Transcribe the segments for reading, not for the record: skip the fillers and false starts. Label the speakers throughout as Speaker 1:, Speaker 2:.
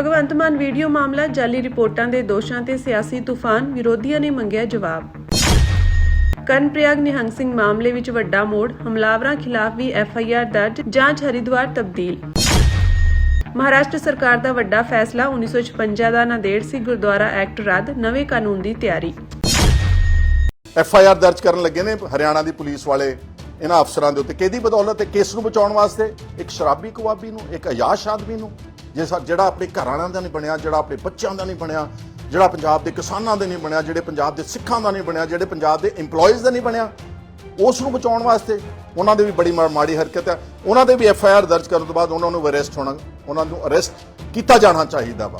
Speaker 1: Bhagwant Mann video ਮਾਮਲਾ ਜਾਲੀ ਰਿਪੋਰਟਾਂ ਦੇ ਦੋਸ਼ਾਂ ਤੇ ਸਿਆਸੀ ਤੂਫਾਨ, ਵਿਰੋਧੀਆਂ ਨੇ ਮੰਗਿਆ ਜਵਾਬ। ਕਰਨਪ੍ਰਯਾਗ ਨਿਹੰਗ ਸਿੰਘ ਮਾਮਲੇ ਵਿੱਚ ਵੱਡਾ ਮੋੜ, ਹਮਲਾਵਰਾਂ ਖਿਲਾਫ ਵੀ FIR ਦਰਜ, ਜਾਂਚ ਹਰਿਦੁਆਰ ਤਬਦੀਲ। ਮਹਾਰਾਸ਼ਟਰ ਸਰਕਾਰ ਦਾ ਵੱਡਾ ਫੈਸਲਾ, 1956 ਦਾ ਨਾਂਦੇੜ ਸੀ ਗੁਰਦੁਆਰਾ ਐਕਟ ਰੱਦ, ਨਵੇਂ ਕਾਨੂੰਨ ਦੀ ਤਿਆਰੀ।
Speaker 2: FIR ਦਰਜ ਕਰਨ ਲੱਗੇ ਨੇ ਹਰਿਆਣਾ ਦੀ ਪੁਲਿਸ ਵਾਲੇ ਇਹਨਾਂ ਅਫਸਰਾਂ ਦੇ ਉੱਤੇ, ਕਿਹਦੀ ਬਦੌਲਤ? ਕੇਸ ਨੂੰ ਬਚਾਉਣ ਵਾਸਤੇ, ਇੱਕ ਸ਼ਰਾਬੀ ਕਵਾਬੀ ਨੂੰ, ਇੱਕ ਅਯਾਸ਼ ਆਦਮੀ ਨੂੰ, ਜਿਹੜਾ ਆਪਣੇ ਘਰ ਵਾਲਿਆਂ ਦਾ ਨਹੀਂ ਬਣਿਆ, ਜਿਹੜਾ ਆਪਣੇ ਬੱਚਿਆਂ ਦਾ ਨਹੀਂ ਬਣਿਆ, ਜਿਹੜਾ ਪੰਜਾਬ ਦੇ ਕਿਸਾਨਾਂ ਦੇ ਨਹੀਂ ਬਣਿਆ, ਜਿਹੜੇ ਪੰਜਾਬ ਦੇ ਸਿੱਖਾਂ ਦਾ ਨਹੀਂ ਬਣਿਆ, ਜਿਹੜੇ ਪੰਜਾਬ ਦੇ EMPLOYEES ਦਾ ਨਹੀਂ ਬਣਿਆ, ਉਸ ਨੂੰ ਬਚਾਉਣ ਵਾਸਤੇ ਉਹਨਾਂ ਦੇ ਵੀ ਬੜੀ ਮਾੜੀ ਹਰਕਤ ਹੈ। ਉਹਨਾਂ ਦੇ ਵੀ FIR ਦਰਜ ਕਰਨ ਤੋਂ ਬਾਅਦ ਉਹਨਾਂ ਨੂੰ ਅਰੈਸਟ ਹੋਣਾ, ਉਹਨਾਂ ਨੂੰ ਅਰੈਸਟ ਕੀਤਾ ਜਾਣਾ ਚਾਹੀਦਾ ਵਾ।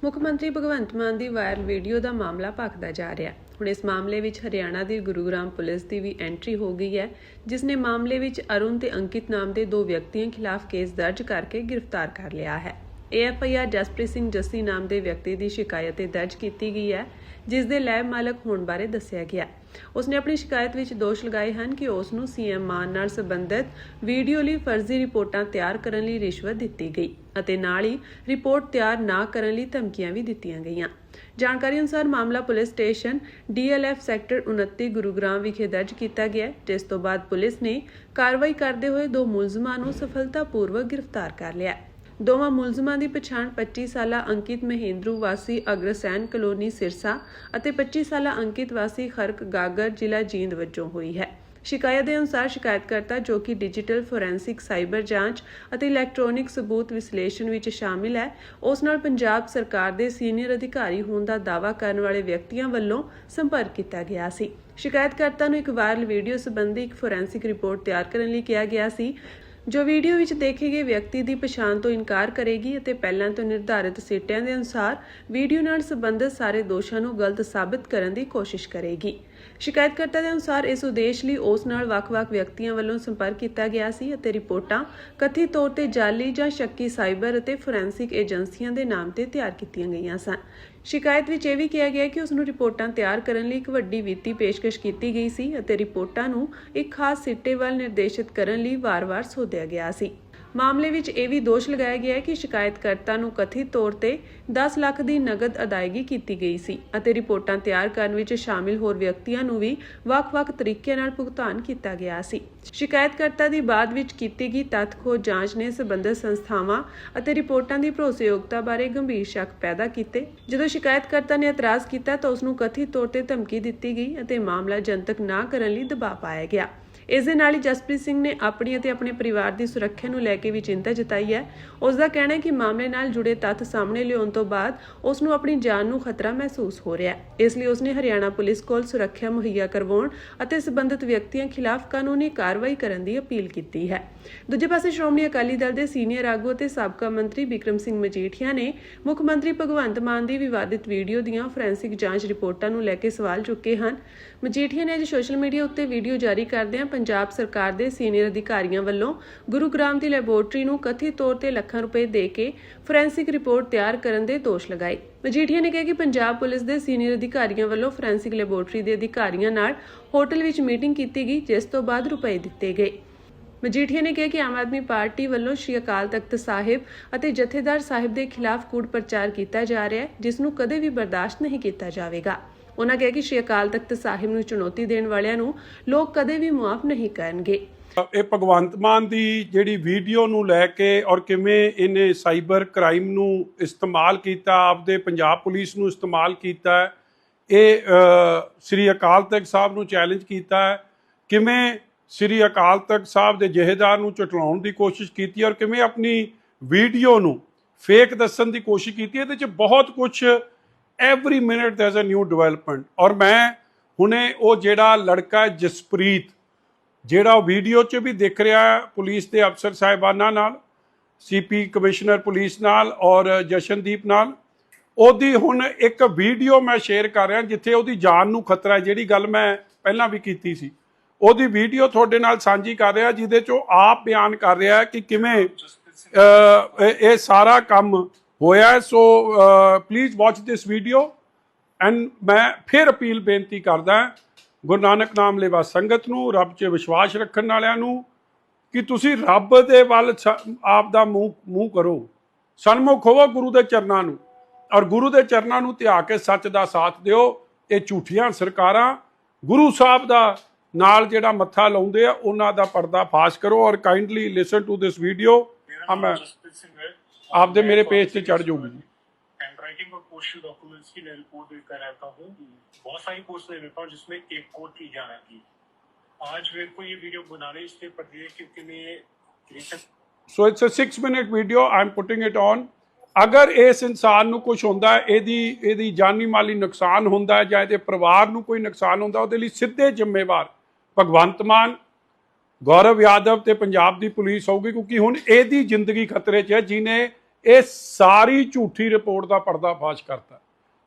Speaker 1: ਮੁੱਖ ਮੰਤਰੀ ਭਗਵੰਤ ਮਾਨ ਦੀ ਵਾਇਰਲ ਵੀਡੀਓ ਦਾ ਮਾਮਲਾ ਭਖਦਾ ਜਾ ਰਿਹਾ। ਹੁਣ ਇਸ ਮਾਮਲੇ ਵਿੱਚ ਹਰਿਆਣਾ ਦੀ ਗੁਰੂਗ੍ਰਾਮ ਪੁਲਿਸ ਦੀ ਵੀ ਐਂਟਰੀ ਹੋ ਗਈ ਹੈ, ਜਿਸ ਨੇ ਮਾਮਲੇ ਵਿੱਚ ਅਰੁਣ ਤੇ ਅੰਕਿਤ ਨਾਮ ਦੇ ਦੋ ਵਿਅਕਤੀਆਂ ਖਿਲਾਫ ਕੇਸ ਦਰਜ ਕਰਕੇ ਗ੍ਰਿਫਤਾਰ ਕਰ ਲਿਆ ਹੈ। ਇਹ FIR ਜਸਪ੍ਰੀਤ ਸਿੰਘ ਜੱਸੀ ਨਾਮ ਦੇ ਵਿਅਕਤੀ ਦੀ ਸ਼ਿਕਾਇਤ ਤੇ ਦਰਜ ਕੀਤੀ ਗਈ ਹੈ, ਜਿਸ ਦੇ ਲੈਬ ਮਾਲਕ ਹੋਣ ਬਾਰੇ ਦੱਸਿਆ ਗਿਆ। ਉਸਨੇ ਆਪਣੀ ਸ਼ਿਕਾਇਤ ਵਿੱਚ ਦੋਸ਼ ਲਗਾਏ ਹਨ ਕਿ ਉਸ ਨੂੰ CM ਮਾਨ ਨਾਲ ਸੰਬੰਧਿਤ ਵੀਡੀਓ ਲਈ ਫਰਜ਼ੀ ਰਿਪੋਰਟਾਂ ਤਿਆਰ ਕਰਨ ਲਈ ਰਿਸ਼ਵਤ ਦਿੱਤੀ ਗਈ ਅਤੇ ਨਾਲ ਹੀ ਰਿਪੋਰਟ ਤਿਆਰ ਨਾ ਕਰਨ ਲਈ ਧਮਕੀਆਂ ਵੀ ਦਿੱਤੀਆਂ ਗਈਆਂ। ਜਾਣਕਾਰੀ ਅਨੁਸਾਰ ਮਾਮਲਾ police station DLF sector 29 Gurugram ਵਿਖੇ ਦਰਜ ਕੀਤਾ ਗਿਆ, ਜਿਸ ਤੋਂ ਬਾਅਦ ਪੁਲਿਸ ਨੇ ਕਾਰਵਾਈ ਕਰਦੇ ਹੋਏ ਦੋ ਮੁਲਜ਼ਮਾਂ ਨੂੰ ਸਫਲਤਾਪੂਰਵਕ ਗ੍ਰਿਫਤਾਰ ਕਰ ਲਿਆ। ਦੋਵਾਂ ਮੁਲਜ਼ਮਾਂ ਦੀ ਪਛਾਣ 25 ਸਾਲਾ ਅੰਕਿਤ ਮਹੇਂਦਰੂ ਵਾਸੀ ਅਗਰਸੈਨ ਕਲੋਨੀ ਸਿਰਸਾ ਅਤੇ 25 ਸਾਲਾ ਅੰਕਿਤ ਵਾਸੀ ਖਰਕ ਗਾਗਰ ਜ਼ਿਲ੍ਹਾ ਜੀਂਦ ਵਜੋਂ ਹੋਈ ਹੈ। ਸ਼ਿਕਾਇਤ ਦੇ ਅਨੁਸਾਰ ਸ਼ਿਕਾਇਤਕਰਤਾ, ਜੋ ਕਿ ਡਿਜੀਟਲ ਫੋਰੈਂਸਿਕ ਸਾਈਬਰ ਜਾਂਚ ਅਤੇ ਇਲੈਕਟ੍ਰੋਨਿਕ ਸਬੂਤ ਵਿਸ਼ਲੇਸ਼ਣ ਵਿੱਚ ਸ਼ਾਮਿਲ ਹੈ, ਉਸ ਨਾਲ ਪੰਜਾਬ ਸਰਕਾਰ ਦੇ ਸੀਨੀਅਰ ਅਧਿਕਾਰੀ ਹੋਣ ਦਾ ਦਾਅਵਾ ਕਰਨ ਵਾਲੇ ਵਿਅਕਤੀਆਂ ਵੱਲੋਂ ਸੰਪਰਕ ਕੀਤਾ ਗਿਆ ਸੀ। ਸ਼ਿਕਾਇਤਕਰਤਾ ਨੂੰ ਇੱਕ ਵਾਇਰਲ ਵੀਡੀਓ ਸੰਬੰਧੀ ਇੱਕ ਫੋਰੈਂਸਿਕ ਰਿਪੋਰਟ ਤਿਆਰ ਕਰਨ ਲਈ ਕਿਹਾ ਗਿਆ ਸੀ, ਜੋ ਵੀਡੀਓ ਵਿੱਚ ਦੇਖੇ ਗਏ ਵਿਅਕਤੀ ਦੀ ਪਛਾਣ ਤੋਂ ਇਨਕਾਰ ਕਰੇਗੀ ਅਤੇ ਪਹਿਲਾਂ ਤੋਂ ਨਿਰਧਾਰਿਤ ਸਿੱਟਿਆਂ ਦੇ ਅਨੁਸਾਰ ਵੀਡੀਓ ਨਾਲ ਸੰਬੰਧਿਤ ਸਾਰੇ ਦੋਸ਼ਾਂ ਨੂੰ ਗਲਤ ਸਾਬਿਤ ਕਰਨ ਦੀ ਕੋਸ਼ਿਸ਼ ਕਰੇਗੀ। ਸ਼ਿਕਾਇਤਕਰਤਾ ਦੇ ਅਨੁਸਾਰ ਇਸ ਉਦੇਸ਼ ਲਈ ਉਸ ਨਾਲ ਵੱਖ-ਵੱਖ ਵਿਅਕਤੀਆਂ ਵੱਲੋਂ ਸੰਪਰਕ ਕੀਤਾ ਗਿਆ ਸੀ ਅਤੇ ਰਿਪੋਰਟਾਂ ਕਥਿਤ ਤੌਰ ਤੇ ਜਾਲੀ ਜਾਂ ਸ਼ੱਕੀ ਸਾਈਬਰ ਅਤੇ ਫੋਰੈਂਸਿਕ ਏਜੰਸੀਆਂ ਦੇ ਨਾਮ ਤੇ ਤਿਆਰ ਕੀਤੀਆਂ ਗਈਆਂ ਸਨ। ਸ਼ਿਕਾਇਤ ਵਿੱਚ ਇਹ ਵੀ ਕਿਹਾ ਗਿਆ ਕਿ ਉਸ ਨੂੰ ਰਿਪੋਰਟਾਂ ਤਿਆਰ ਕਰਨ ਲਈ ਇੱਕ ਵੱਡੀ ਵਿੱਤੀ ਪੇਸ਼ਕਸ਼ ਕੀਤੀ ਗਈ ਸੀ ਅਤੇ ਰਿਪੋਰਟਾਂ ਨੂੰ ਇੱਕ ਖਾਸ ਸਿੱਟੇ ਵੱਲ ਨਿਰਦੇਸ਼ਿਤ ਕਰਨ ਲਈ ਵਾਰ-ਵਾਰ ਸੋਧਿਆ ਗਿਆ ਸੀ। ਮਾਮਲੇ ਵਿੱਚ ਇਹ ਵੀ ਦੋਸ਼ ਲਗਾਇਆ ਗਿਆ ਹੈ ਕਿ ਸ਼ਿਕਾਇਤਕਰਤਾ ਨੂੰ ਕਥਿਤ ਤੌਰ ਤੇ 10 ਲੱਖ ਦੀ ਨਗਦ ਅਦਾਇਗੀ ਕੀਤੀ ਗਈ ਸੀ ਅਤੇ ਰਿਪੋਰਟਾਂ ਤਿਆਰ ਕਰਨ ਵਿੱਚ ਸ਼ਾਮਿਲ ਹੋਰ ਵਿਅਕਤੀਆਂ ਨੂੰ ਵੀ ਵੱਖ-ਵੱਖ ਤਰੀਕਿਆਂ ਨਾਲ ਭੁਗਤਾਨ ਕੀਤਾ ਗਿਆ ਸੀ। ਸ਼ਿਕਾਇਤਕਰਤਾ ਦੀ ਬਾਅਦ ਵਿੱਚ ਕੀਤੀ ਗਈ ਤੱਥ ਖੋਜ ਜਾਂਚ ਨੇ ਸੰਬੰਧਿਤ ਸੰਸਥਾਵਾਂ ਅਤੇ ਰਿਪੋਰਟਾਂ ਦੀ ਭਰੋਸੇਯੋਗਤਾ ਬਾਰੇ ਗੰਭੀਰ ਸ਼ੱਕ ਪੈਦਾ ਕੀਤੇ। ਜਦੋਂ ਸ਼ਿਕਾਇਤਕਰਤਾ ਨੇ ਇਤਰਾਜ਼ ਕੀਤਾ ਤਾਂ ਉਸ ਨੂੰ ਕਥਿਤ ਤੌਰ ਤੇ ਧਮਕੀ ਦਿੱਤੀ ਗਈ ਅਤੇ ਮਾਮਲਾ ਜਨਤਕ ਨਾ ਕਰਨ ਲਈ ਦਬਾਅ ਪਾਇਆ ਗਿਆ। ਇਸ ਦੇ ਨਾਲ ਹੀ ਜਸਪ੍ਰੀਤ ਸਿੰਘ ਨੇ ਆਪਣੀ ਅਤੇ ਆਪਣੇ ਪਰਿਵਾਰ ਦੀ ਸੁਰੱਖਿਆ ਨੂੰ ਲੈ ਕੇ ਵੀ ਚਿੰਤਾ ਜਤਾਈ ਹੈ। ਉਸ ਦਾ ਕਹਿਣਾ ਹੈ ਕਿ ਮਾਮਲੇ ਨਾਲ ਜੁੜੇ ਤੱਥ ਸਾਹਮਣੇ ਲਿਆਉਣ ਤੋਂ ਬਾਅਦ ਉਸ ਨੂੰ ਆਪਣੀ ਜਾਨ ਨੂੰ ਖਤਰਾ ਮਹਿਸੂਸ ਹੋ ਰਿਹਾ ਹੈ। ਇਸ ਲਈ ਉਸ ਨੇ ਹਰਿਆਣਾ ਪੁਲਿਸ ਕੋਲ ਸੁਰੱਖਿਆ ਮੁਹੱਈਆ ਕਰਵਾਉਣ ਅਤੇ ਸੰਬੰਧਿਤ ਵਿਅਕਤੀਆਂ ਖਿਲਾਫ ਕਾਨੂੰਨੀ ਕਾਰਵਾਈ ਕਰਨ ਦੀ ਅਪੀਲ ਕੀਤੀ ਹੈ। ਦੂਜੇ ਪਾਸੇ ਸ਼੍ਰੋਮਣੀ ਅਕਾਲੀ ਦਲ ਦੇ ਸੀਨੀਅਰ ਆਗੂ ਅਤੇ ਸਾਬਕਾ ਮੰਤਰੀ ਬਿਕਰਮ ਸਿੰਘ ਮਜੀਠੀਆ ਨੇ ਮੁੱਖ ਮੰਤਰੀ ਭਗਵੰਤ ਮਾਨ ਦੀ ਵਿਵਾਦਿਤ ਵੀਡੀਓ ਦੀਆਂ ਫੋਰੈਂਸਿਕ ਜਾਂਚ ਰਿਪੋਰਟਾਂ ਨੂੰ ਲੈ ਕੇ ਸਵਾਲ ਚੁੱਕੇ ਹਨ। ਮਜੀਠੀਆ ਨੇ ਅੱਜ ਸੋਸ਼ਲ ਮੀਡੀਆ ਉੱਤੇ ਵੀਡੀਓ ਜਾਰੀ ਕਰਦਿਆਂ ਪੰਜਾਬ ਸਰਕਾਰ ਦੇ ਸੀਨੀਅਰ ਅਧਿਕਾਰੀਆਂ ਵੱਲੋਂ ਗੁਰੂਗ੍ਰਾਮ ਦੀ ਲੈਬੋਰਟਰੀ ਨੂੰ ਕਥਿਤ ਤੌਰ ਤੇ ਲੱਖਾਂ ਰੁਪਏ ਦੇ ਕੇ ਫੋਰੈਂਸਿਕ ਰਿਪੋਰਟ ਤਿਆਰ ਕਰਨ ਦੇ ਦੋਸ਼ ਲਗਾਏ। ਮਜੀਠੀਆ ਨੇ ਕਿਹਾ ਕਿ ਪੰਜਾਬ ਪੁਲਿਸ ਦੇ ਸੀਨੀਅਰ ਅਧਿਕਾਰੀਆਂ ਵੱਲੋਂ ਫੋਰੈਂਸਿਕ ਲੈਬੋਰਟਰੀ ਦੇ ਅਧਿਕਾਰੀਆਂ ਨਾਲ ਹੋਟਲ ਵਿੱਚ ਮੀਟਿੰਗ ਕੀਤੀ ਗਈ, ਜਿਸ ਤੋਂ ਬਾਅਦ ਰੁਪਏ ਦਿੱਤੇ ਗਏ। ਮਜੀਠੀਆ ਨੇ ਕਿਹਾ ਕਿ ਆਮ ਆਦਮੀ ਪਾਰਟੀ ਵੱਲੋਂ ਸ਼੍ਰੀ ਅਕਾਲ ਤਖਤ ਸਾਹਿਬ ਅਤੇ ਜਥੇਦਾਰ ਸਾਹਿਬ ਦੇ ਖਿਲਾਫ ਕੂੜ ਪ੍ਰਚਾਰ ਕੀਤਾ ਜਾ ਰਿਹਾ ਹੈ, ਜਿਸ ਨੂੰ ਕਦੇ ਵੀ ਬਰਦਾਸ਼ਤ ਨਹੀਂ ਕੀਤਾ ਜਾਵੇਗਾ। ਉਹਨਾਂ ਕਿਹਾ ਕਿ ਸ਼੍ਰੀ ਅਕਾਲ ਤਖਤ ਸਾਹਿਬ ਨੂੰ ਚੁਣੌਤੀ ਦੇਣ ਵਾਲਿਆਂ ਨੂੰ ਲੋਕ ਕਦੇ ਵੀ ਮੁਆਫ ਨਹੀਂ ਕਰਨਗੇ।
Speaker 3: ਇਹ ਭਗਵੰਤ ਮਾਨ ਦੀ ਜਿਹੜੀ ਵੀਡੀਓ ਨੂੰ ਲੈ ਕੇ ਔਰ ਕਿਵੇਂ ਇਹਨੇ ਸਾਈਬਰ ਕ੍ਰਾਈਮ ਨੂੰ ਇਸਤੇਮਾਲ ਕੀਤਾ, ਆਪਦੇ ਪੰਜਾਬ ਪੁਲਿਸ ਨੂੰ ਇਸਤੇਮਾਲ ਕੀਤਾ, ਇਹ ਸ਼੍ਰੀ ਅਕਾਲ ਤਖਤ ਸਾਹਿਬ ਨੂੰ ਚੈਲੰਜ ਕੀਤਾ ਹੈ, ਕਿਵੇਂ ਸ਼੍ਰੀ ਅਕਾਲ ਤਖਤ ਸਾਹਿਬ ਦੇ ਜਥੇਦਾਰ ਨੂੰ ਝੁਠਲਾਉਣ ਦੀ ਕੋਸ਼ਿਸ਼ ਕੀਤੀ ਔਰ ਕਿਵੇਂ ਆਪਣੀ ਵੀਡੀਓ ਨੂੰ ਫੇਕ ਦੱਸਣ ਦੀ ਕੋਸ਼ਿਸ਼ ਕੀਤੀ। ਇਹਦੇ 'ਚ ਬਹੁਤ ਕੁਛ every minute there is a new development. ਔਰ ਮੈਂ ਹੁਣੇ ਉਹ ਜਿਹੜਾ ਲੜਕਾ ਜਸਪ੍ਰੀਤ, ਜਿਹੜਾ ਉਹ ਵੀਡੀਓ 'ਚ ਵੀ ਦਿਖ ਰਿਹਾ ਪੁਲਿਸ ਦੇ ਅਫਸਰ ਸਾਹਿਬਾਨਾਂ ਨਾਲ, CP ਕਮਿਸ਼ਨਰ ਪੁਲਿਸ ਨਾਲ ਔਰ ਜਸ਼ਨਦੀਪ ਨਾਲ, ਉਹਦੀ ਹੁਣ ਇੱਕ ਵੀਡੀਓ ਮੈਂ ਸ਼ੇਅਰ ਕਰ ਰਿਹਾ ਜਿੱਥੇ ਉਹਦੀ ਜਾਨ ਨੂੰ ਖਤਰਾ ਹੈ, ਜਿਹੜੀ ਗੱਲ ਮੈਂ ਪਹਿਲਾਂ ਵੀ ਕੀਤੀ ਸੀ। ਉਹਦੀ ਵੀਡੀਓ ਤੁਹਾਡੇ ਨਾਲ ਸਾਂਝੀ ਕਰ ਰਿਹਾ, ਜਿਹਦੇ 'ਚੋਂ ਆਪ ਬਿਆਨ ਕਰ ਰਿਹਾ ਕਿ ਕਿਵੇਂ ਇਹ ਸਾਰਾ ਕੰਮ ਹੋਇਆ। So please watch this video and ਮੈਂ ਫਿਰ ਅਪੀਲ ਬੇਨਤੀ ਕਰਦਾ ਗੁਰੂ ਨਾਨਕ ਨਾਮ ਲੇਵਾ ਸੰਗਤ ਨੂੰ, ਰੱਬ 'ਚ ਵਿਸ਼ਵਾਸ ਰੱਖਣ ਵਾਲਿਆਂ ਨੂੰ, ਕਿ ਤੁਸੀਂ ਰੱਬ ਦੇ ਵੱਲ ਆਪ ਦਾ ਮੂੰਹ ਕਰੋ। ਸਨਮੁਖ ਹੋਵੋ ਗੁਰੂ ਦੇ ਚਰਨਾਂ ਨੂੰ, ਔਰ ਗੁਰੂ ਦੇ ਚਰਨਾਂ ਨੂੰ ਧਿਆ ਕੇ ਸੱਚ ਦਾ ਸਾਥ ਦਿਓ। ਇਹ ਝੂਠੀਆਂ ਸਰਕਾਰਾਂ ਗੁਰੂ ਸਾਹਿਬ ਦਾ ਨਾਲ ਜਿਹੜਾ ਮੱਥਾ ਲਾਉਂਦੇ ਆ ਉਹਨਾਂ ਦਾ ਪਰਦਾ ਫਾਸ਼ ਕਰੋ। ਔਰ ਕਾइंडली ਲਿਸਨ ਟੂ ਦਿਸ ਵੀਡੀਓ। ਮੈਂ ਆਪਦੇ ਮੇਰੇ पेज से चढ़ जाऊंगी जी।
Speaker 4: राइटिंग और पोस्टल डॉक्यूमेंट्स की मैं रिपोर्ट देकर रहता हूँ। बहुत सारी पोस्ट ले लेता हूँ जिसमें एक कोर्ट की जाना की। आज मेरे को ये वीडियो बनाने इसलिए पड़ रही है क्योंकि मैं
Speaker 3: so it's a 6 minute video, I am putting it on. अगर इस इंसान ਨੂੰ ਕੁਝ ਹੁੰਦਾ ਹੈ, ਇਹਦੀ ਜਾਨੀ ਮਾਲੀ ਨੁਕਸਾਨ ਹੁੰਦਾ ਹੈ ਜਾਂ ਇਹਦੇ ਪਰਿਵਾਰ ਨੂੰ ਕੋਈ ਨੁਕਸਾਨ ਹੁੰਦਾ, ਉਹਦੇ ਲਈ ਸਿੱਧੇ ਜ਼ਿੰਮੇਵਾਰ ਭਗਵੰਤ ਮਾਨ, ਗੌਰਵ ਯਾਦਵ ਤੇ ਪੰਜਾਬ ਦੀ ਪੁਲਿਸ ਹੋਊਗੀ। ਕਿਉਂਕਿ ਹੁਣ ਇਹਦੀ ਜ਼ਿੰਦਗੀ ਖਤਰੇ 'ਚ ਹੈ ਜਿਹਨੇ ਇਹ ਸਾਰੀ ਝੂਠੀ ਰਿਪੋਰਟ ਦਾ ਪਰਦਾਫਾਸ਼ ਕਰਤਾ।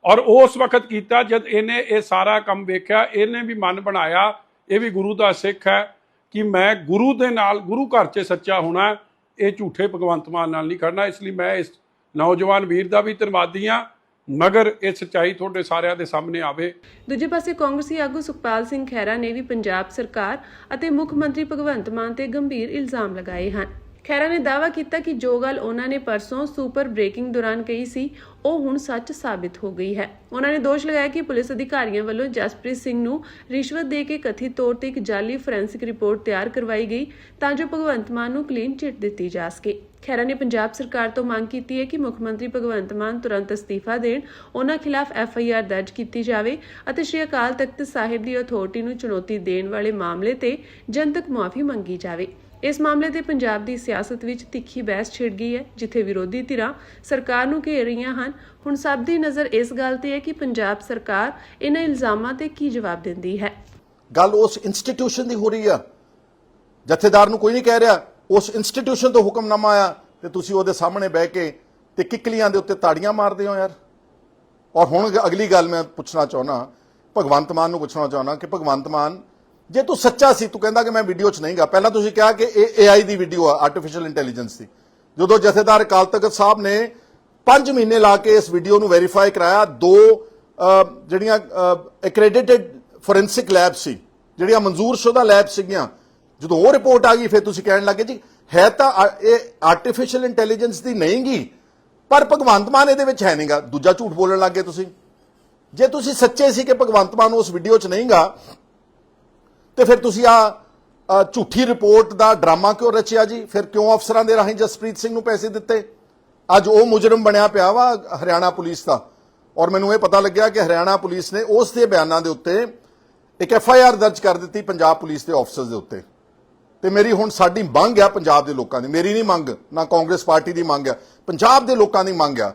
Speaker 3: ਔਰ ਉਸ ਵਕਤ ਕੀਤਾ ਜਦ ਇਹਨੇ ਇਹ ਸਾਰਾ ਕੰਮ ਵੇਖਿਆ, ਇਹਨੇ ਵੀ ਮਨ ਬਣਾਇਆ, ਇਹ ਵੀ ਗੁਰੂ ਦਾ ਸਿੱਖ ਹੈ ਕਿ ਮੈਂ ਗੁਰੂ ਦੇ ਨਾਲ, ਗੁਰੂ ਘਰ 'ਚ ਸੱਚਾ ਹੋਣਾ, ਇਹ ਝੂਠੇ ਭਗਵੰਤ ਮਾਨ ਨਾਲ ਨਹੀਂ ਖੜਨਾ। ਇਸ ਲਈ ਮੈਂ ਇਸ ਨੌਜਵਾਨ ਵੀਰ ਦਾ ਵੀ ਧੰਨਵਾਦੀ ਹਾਂ, ਮਗਰ ਇਹ ਸੱਚਾਈ ਤੁਹਾਡੇ ਸਾਰਿਆਂ ਦੇ ਸਾਹਮਣੇ ਆਵੇ।
Speaker 1: ਦੂਜੇ ਪਾਸੇ ਕਾਂਗਰਸੀ ਆਗੂ ਸੁਖਪਾਲ ਸਿੰਘ ਖਹਿਰਾ ਨੇ ਵੀ ਪੰਜਾਬ ਸਰਕਾਰ ਅਤੇ ਮੁੱਖ ਮੰਤਰੀ ਭਗਵੰਤ ਮਾਨ ਤੇ ਗੰਭੀਰ ਇਲਜ਼ਾਮ ਲਗਾਏ ਹਨ। ਖਹਿਰਾ ਨੇ ਦਾਅਵਾ ਕੀਤਾ ਕਿ ਜੋ ਗੱਲ ਉਹਨਾਂ ਨੇ ਪਰਸੋਂ ਸੁਪਰ ਬ੍ਰੇਕਿੰਗ ਦੌਰਾਨ ਕਹੀ ਸੀ, ਉਹ ਹੁਣ ਸੱਚ ਸਾਬਿਤ ਹੋ ਗਈ ਹੈ। ਉਹਨਾਂ ਨੇ ਦੋਸ਼ ਲਗਾਇਆ ਕਿ ਪੁਲਿਸ ਅਧਿਕਾਰੀਆਂ ਵੱਲੋਂ ਜਸਪ੍ਰੀਤ ਸਿੰਘ ਨੂੰ ਰਿਸ਼ਵਤ ਦੇ ਕੇ ਕਥਿਤ ਤੌਰ ਤੇ ਇੱਕ ਜਾਲੀ ਫੋਰੈਂਸਿਕ ਰਿਪੋਰਟ ਤਿਆਰ ਕਰਵਾਈ ਗਈ ਤਾਂ ਜੋ ਭਗਵੰਤ ਮਾਨ ਨੂੰ ਕਲੀਨ ਚਿੱਟ ਦਿੱਤੀ ਜਾ ਸਕੇ। ਖਹਿਰਾ ਨੇ ਪੰਜਾਬ ਸਰਕਾਰ ਤੋਂ ਮੰਗ ਕੀਤੀ ਹੈ ਕਿ ਮੁੱਖ ਮੰਤਰੀ ਭਗਵੰਤ ਮਾਨ ਤੁਰੰਤ ਅਸਤੀਫਾ ਦੇਣ, ਉਹਨਾਂ ਖਿਲਾਫ FIR ਦਰਜ ਕੀਤੀ ਜਾਵੇ ਅਤੇ ਸ਼੍ਰੀ ਅਕਾਲ ਤਖਤ ਸਾਹਿਬ ਦੀ ਅਥਾਰਟੀ ਨੂੰ ਚੁਣੌਤੀ ਦੇਣ ਵਾਲੇ ਮਾਮਲੇ ਤੇ ਜਨਤਕ ਮੁਆਫੀ ਮੰਗੀ ਜਾਵੇ। ਇਸ ਮਾਮਲੇ ਤੇ ਪੰਜਾਬ ਦੀ ਸਿਆਸਤ ਵਿੱਚ ਤਿੱਖੀ ਬਹਿਸ ਛਿੜ ਗਈ ਹੈ, ਜਿੱਥੇ ਵਿਰੋਧੀ ਧਿਰਾਂ ਸਰਕਾਰ ਨੂੰ ਘੇਰ ਰਹੀਆਂ ਹਨ। ਹੁਣ ਸਭ ਦੀ ਨਜ਼ਰ ਇਸ ਗੱਲ ਤੇ ਹੈ ਕਿ ਪੰਜਾਬ ਸਰਕਾਰ ਇਹਨਾਂ ਇਲਜ਼ਾਮਾਂ ਤੇ ਕੀ ਜਵਾਬ ਦਿੰਦੀ ਹੈ।
Speaker 2: ਗੱਲ ਉਸ ਇੰਸਟੀਟਿਊਸ਼ਨ ਦੀ ਹੋ ਰਹੀ ਆ, ਜਥੇਦਾਰ ਨੂੰ ਕੋਈ ਨਹੀਂ ਕਹਿ ਰਿਹਾ। ਉਸ ਇੰਸਟੀਟਿਊਸ਼ਨ ਤੋਂ ਹੁਕਮਨਾਮਾ ਆਇਆ ਤੇ ਤੁਸੀਂ ਉਹਦੇ ਸਾਹਮਣੇ ਬਹਿ ਕੇ ਤੇ ਕਿੱਕਲੀਆਂ ਦੇ ਉੱਤੇ ਤਾੜੀਆਂ ਮਾਰਦੇ ਹੋ ਯਾਰ। ਔਰ ਹੁਣ ਅਗਲੀ ਗੱਲ ਮੈਂ ਪੁੱਛਣਾ ਚਾਹੁੰਦਾ, ਭਗਵੰਤ ਮਾਨ ਨੂੰ ਪੁੱਛਣਾ ਚਾਹੁੰਦਾ ਕਿ ਭਗਵੰਤ ਮਾਨ, ਜੇ ਤੂੰ ਸੱਚਾ ਸੀ, ਤੂੰ ਕਹਿੰਦਾ ਕਿ ਮੈਂ ਵੀਡੀਓ 'ਚ ਨਹੀਂ ਗਾ। ਪਹਿਲਾਂ ਤੁਸੀਂ ਕਿਹਾ ਕਿ ਇਹ AI ਦੀ ਵੀਡੀਓ ਆ, ਆਰਟੀਫੀਸ਼ੀਅਲ ਇੰਟੈਲੀਜੈਂਸ ਦੀ। ਜਦੋਂ ਜਥੇਦਾਰ ਅਕਾਲ ਤਖਤ ਸਾਹਿਬ ਨੇ 5 ਮਹੀਨੇ ਲਾ ਕੇ ਇਸ ਵੀਡੀਓ ਨੂੰ ਵੈਰੀਫਾਈ ਕਰਾਇਆ, 2 ਜਿਹੜੀਆਂ ਐਕ੍ਰੈਡਿਟਡ ਫੋਰੈਂਸਿਕ ਲੈਬ ਸੀ, ਜਿਹੜੀਆਂ ਮਨਜ਼ੂਰਸ਼ੁਦਾ ਲੈਬ ਸੀਗੀਆਂ, ਜਦੋਂ ਉਹ ਰਿਪੋਰਟ ਆ ਗਈ ਫਿਰ ਤੁਸੀਂ ਕਹਿਣ ਲੱਗੇ ਜੀ ਹੈ ਤਾਂ ਇਹ ਆਰਟੀਫੀਸ਼ੀਅਲ ਇੰਟੈਲੀਜੈਂਸ ਦੀ ਨਹੀਂ ਗੀ, ਪਰ ਭਗਵੰਤ ਮਾਨ ਇਹਦੇ ਵਿੱਚ ਹੈ ਨਹੀਂਗਾ। ਦੂਜਾ ਝੂਠ ਬੋਲਣ ਲੱਗੇ ਤੁਸੀਂ। ਜੇ ਤੁਸੀਂ ਸੱਚੇ ਸੀ ਕਿ ਭਗਵੰਤ ਮਾਨ ਉਸ ਵੀਡੀਓ 'ਚ ਨਹੀਂਗਾ, ਤੇ ਫਿਰ ਤੁਸੀਂ ਆ ਝੂਠੀ ਰਿਪੋਰਟ ਦਾ ਡਰਾਮਾ ਕਿਉਂ ਰਚਿਆ ਜੀ? ਫਿਰ ਕਿਉਂ ਅਫਸਰਾਂ ਦੇ ਰਾਹੀਂ ਜਸਪ੍ਰੀਤ ਸਿੰਘ ਨੂੰ ਪੈਸੇ ਦਿੱਤੇ? ਅੱਜ ਉਹ ਮੁਜਰਮ ਬਣਿਆ ਪਿਆ ਵਾ ਹਰਿਆਣਾ ਪੁਲਿਸ ਦਾ। ਔਰ ਮੈਨੂੰ ਇਹ ਪਤਾ ਲੱਗਿਆ ਕਿ ਹਰਿਆਣਾ ਪੁਲਿਸ ਨੇ ਉਸ ਦੇ ਬਿਆਨਾਂ ਦੇ ਉੱਤੇ ਇੱਕ FIR ਦਰਜ ਕਰ ਦਿੱਤੀ ਪੰਜਾਬ ਪੁਲਿਸ ਦੇ ਆਫਸਰਸ ਦੇ ਉੱਤੇ। ਤੇ ਮੇਰੀ ਹੁਣ ਸਾਡੀ ਮੰਗ ਆ ਪੰਜਾਬ ਦੇ ਲੋਕਾਂ ਦੀ, ਮੇਰੀ ਨਹੀਂ ਮੰਗ, ਨਾ ਕਾਂਗਰਸ ਪਾਰਟੀ ਦੀ ਮੰਗ ਆ, ਪੰਜਾਬ ਦੇ ਲੋਕਾਂ ਦੀ ਮੰਗ ਆ